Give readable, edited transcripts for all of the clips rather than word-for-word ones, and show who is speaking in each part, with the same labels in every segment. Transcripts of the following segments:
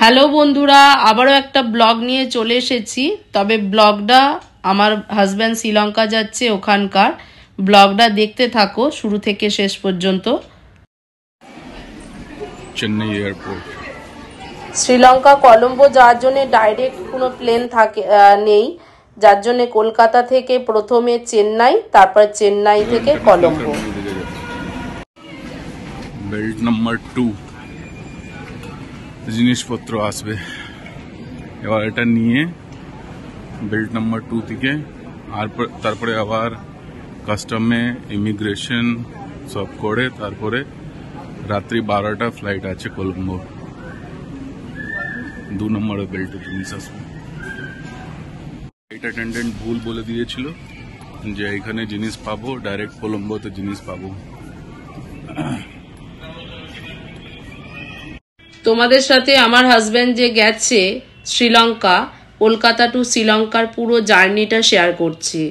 Speaker 1: Hello বন্ধুরা, আবারও একটা ব্লগ নিয়ে চলে এসেছি। তবে ব্লগটা আমার হাজব্যান্ড শ্রীলঙ্কা যাচ্ছে, ওখানকার ব্লগটা দেখতে থাকো শুরু থেকে শেষ পর্যন্ত।
Speaker 2: চেন্নাই এয়ারপোর্ট,
Speaker 1: শ্রীলঙ্কা কলম্বো যাওয়ার জন্য ডাইরেক্ট কোনো প্লেন নেই, যার জন্য কলকাতা থেকে প্রথমে চেন্নাই, তারপর চেন্নাই থেকে কলম্বো।
Speaker 2: বেল্ট নাম্বার 2 জিনিসপত্র আসবে। এবার এটা নিয়ে বেল্ট নাম্বার 2 থেকে আর তারপরে আবার কাস্টমে ইমিগ্রেশন সব করে তারপরে রাত্রি 12টা ফ্লাইট আছে কলম্বো। 2 নম্বরে বেল্ট জিনিস আসবে। ফ্লাইট অ্যাটেন্ডেন্ট ভুল বলে দিয়েছিল যে এখানে জিনিস পাবো, ডাইরেক্ট কলম্বোতে জিনিস পাবো।
Speaker 1: তোমাদের সাথে আমার হাজব্যান্ড যে গেছে শ্রীলঙ্কা, কলকাতা টু শ্রীলঙ্কার পুরো জার্নিটা শেয়ার করছি।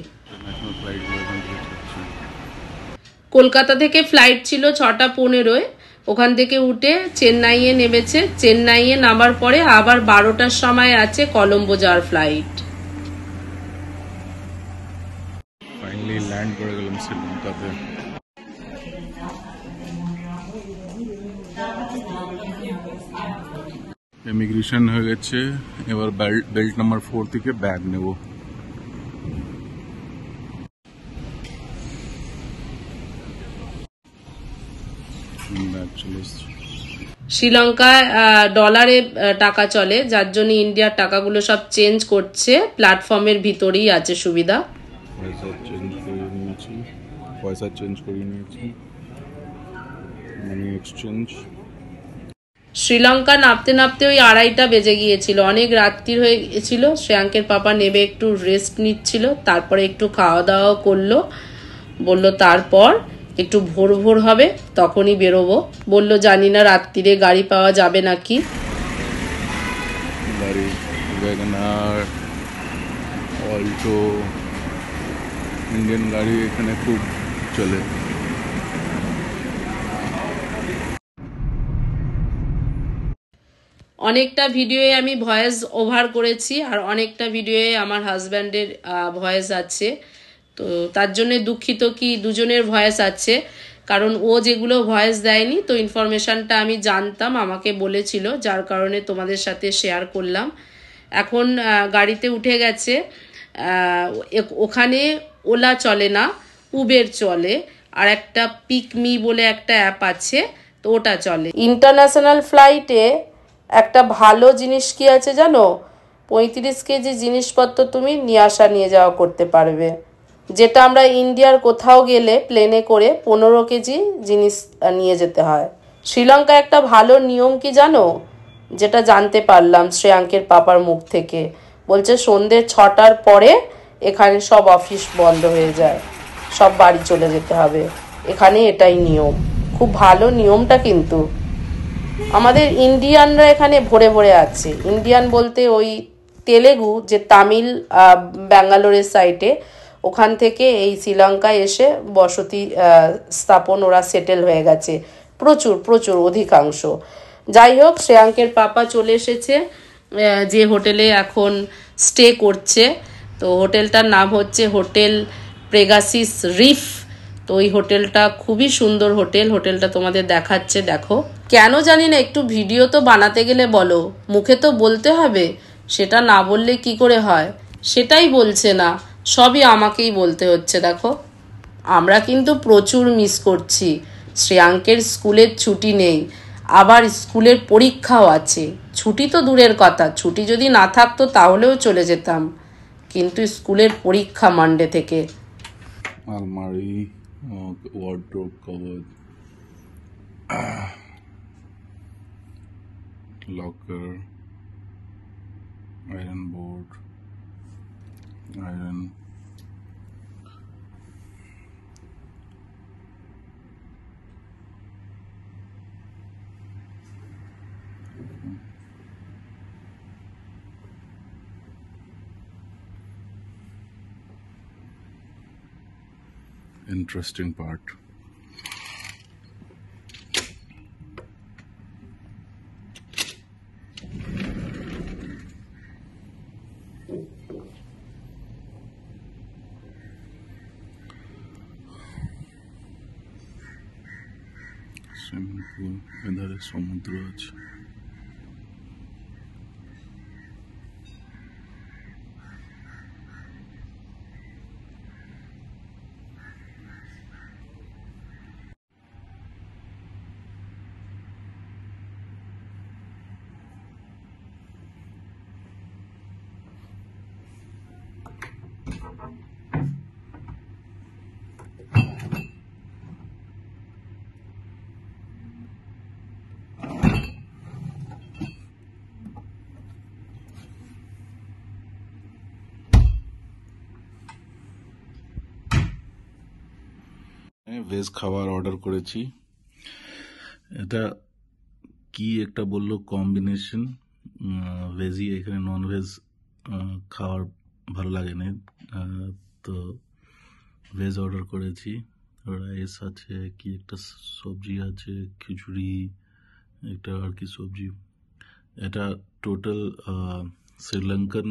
Speaker 1: কলকাতা থেকে ফ্লাইট ছিল 6:15, ওখান থেকে উঠে চেন্নাইয়ে নেমেছে। চেন্নাইয়ে নামার পরে আবার 12টার সময় আছে কলম্বো যাওয়ার ফ্লাইট।
Speaker 2: ফাইনালি ল্যান্ড করে গেলাম শ্রীলঙ্কাতে। ইমিগ্রেশন হয়ে গেছে, এবার বেল্ট নাম্বার 4 থেকে ব্যাগ নেব।
Speaker 1: শ্রীলঙ্কায় ডলারে টাকা চলে, যার জন্য ইন্ডিয়ার টাকাগুলো সব চেঞ্জ করছে, প্ল্যাটফর্মের ভিতরেই আছে সুবিধা।
Speaker 2: পয়সা চেঞ্জ করে নিয়েছি, মানি এক্সচেঞ্জ।
Speaker 1: শ্রীলঙ্কা নামতে নামতে ওই 2:30টা বেজে গিয়েছিল, অনেক রাত্রির হয়ে গেছিল। শ্রেয়াঙ্কের পাপা নেবে একটু রেস্ট নিচ্ছিল, তারপরে একটু খাওয়া দাওয়া করলো। বলল তারপর একটু ভোর ভোর হবে তখনই বেরোবো। বললো জানি না রাত্রিরে গাড়ি পাওয়া যাবে নাকি।
Speaker 2: গাড়ি ওয়াগনার, অল্টো, ইন্ডিয়ান গাড়ি এখানে খুব চলে।
Speaker 1: অনেকটা ভিডিওয়ে আমি ভয়েস ওভার করেছি, আর অনেকটা ভিডিওয়ে আমার হাজব্যান্ডের ভয়েস আছে। তো তার জন্য দুঃখিত কি দুজনের ভয়েস আছে, কারণ ও যেগুলো ভয়েস দেয়নি তো ইনফরমেশনটা আমি জানতাম, আমাকে বলেছিল, যার কারণে তোমাদের সাথে শেয়ার করলাম। এখন গাড়িতে উঠে গেছে। ওখানে ওলা চলে না, উবের চলে, আর একটা পিকমি বলে একটা অ্যাপ আছে, তো ওটা চলে। ইন্টারন্যাশনাল ফ্লাইটে একটা ভালো জিনিস কি আছে জানো, 35 কেজি জিনিসপত্র তুমি নিয়ে যাওয়া করতে পারবে, যেটা আমরা ইন্ডিয়ার কোথাও গেলে প্লেনে করে 15 কেজি জিনিস নিয়ে যেতে হয়। শ্রীলঙ্কায় একটা ভালো নিয়ম কি জানো, যেটা জানতে পারলাম শ্রেয়াঙ্কের পাপার মুখ থেকে। বলছে সন্ধ্যে 6টার পরে এখানে সব অফিস বন্ধ হয়ে যায়, সব বাড়ি চলে যেতে হবে, এখানে এটাই নিয়ম। খুব ভালো নিয়মটা কিন্তু। আমাদের ইন্ডিয়ানরা এখানে ভরে ভরে আছে। ইন্ডিয়ান বলতে ওই তেলেগু, যে তামিল ব্যাঙ্গালোরের সাইডে, ওখান থেকে এই শ্রীলঙ্কায় এসে বসতি স্থাপন, ওরা সেটেল হয়ে গেছে প্রচুর প্রচুর অধিকাংশ। যাই হোক, শ্রেয়াঙ্কের পাপা চলে এসেছে যে হোটেলে এখন স্টে করছে। তো হোটেলটার নাম হচ্ছে হোটেল প্রেগাসিস রিফ। তো ওই হোটেলটা খুবই সুন্দর হোটেল, হোটেলটা তোমাদের দেখাচ্ছে, দেখো। কেন জানি না, একটু ভিডিও তো বানাতে গেলে বলো, মুখে তো বলতে হবে, সেটা না বললে কি করে হয়, সেটাই বলছে না, সবই আমাকেই বলতে হচ্ছে। দেখো, আমরা কিন্তু প্রচুর মিস করছি। শ্রেয়াঙ্কের স্কুলের ছুটি নেই, আবার স্কুলের পরীক্ষাও আছে। ছুটি তো দূরের কথা, ছুটি যদি না থাকতো তাহলেও চলে যেতাম, কিন্তু স্কুলের পরীক্ষা মানডে থেকে।
Speaker 2: আলমারি, wardrobe cover, locker, iron board, iron, interesting part. Swimming pool, এধারে সমুদ্র আছে। ভেজ খাবার অর্ডার করেছি। এটা কি একটা বললো কম্বিনেশন, ভেজি এখানে নন ভেজ খাওয়ার ভালো লাগে না, তো ভেজ অর্ডার করেছি। রাইস আছে, কি একটা সবজি আছে, খিচুড়ি একটা আর কি সবজি। এটা টোটাল শ্রীলঙ্কান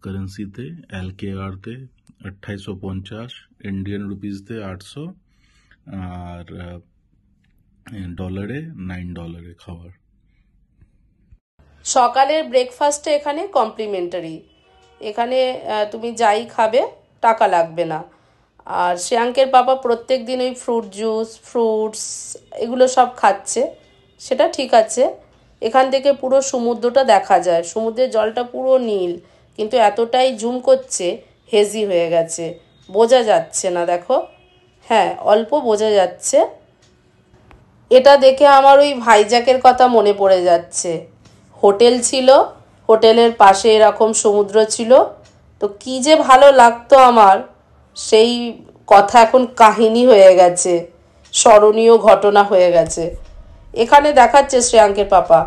Speaker 2: কারেন্সিতে LKR-তে 2850, ইন্ডিয়ান রুপিসতে 800, আর ডলারে $9 খাবার।
Speaker 1: সকালের ব্রেকফাস্টে এখানে কমপ্লিমেন্টারি, এখানে তুমি যাই খাবে টাকা লাগবে না। আর শ্রেয়াঙ্কের বাবা প্রত্যেক দিন ওই ফ্রুট জুস, ফ্রুটস এগুলো সব খাচ্ছে, সেটা ঠিক আছে। এখান থেকে পুরো সমুদ্রটা দেখা যায়, সমুদ্রের জলটা পুরো নীল, কিন্তু এতটাই জুম করছে হেজি হয়ে গেছে, বোঝা যাচ্ছে না। দেখো, হ্যাঁ অল্প বোঝা যাচ্ছে। এটা দেখে আমার ওই ভাইজ্যাকের কথা মনে পড়ে যাচ্ছে। হোটেল ছিল, হোটেলের পাশে এরকম সমুদ্র ছিল, তো কি যে ভালো লাগতো আমার, সেই কথা এখন কাহিনী হয়ে গেছে, স্মরণীয় ঘটনা হয়ে গেছে। এখানে দেখাচ্ছে শ্রেয়াঙ্কের পাপা,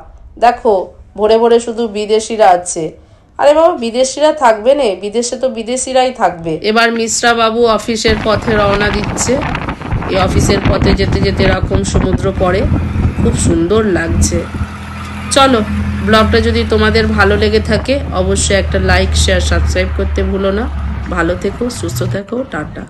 Speaker 1: দেখো ভোরে ভোরে শুধু বিদেশিরা আছে। আরে বাবা, বিদেশিরা থাকবে না, বিদেশে তো বিদেশিরাই থাকবে। এবার মিশ্রা বাবু অফিসের পথে রওনা দিচ্ছে। এই অফিসের পথে যেতে যেতে এরকম সমুদ্র পড়ে, খুব সুন্দর লাগছে। চলো, ব্লগটা যদি তোমাদের ভালো লেগে থাকে অবশ্যই একটা লাইক, শেয়ার, সাবস্ক্রাইব করতে ভুলো না। ভালো থেকো, সুস্থ থেকো, টাটা।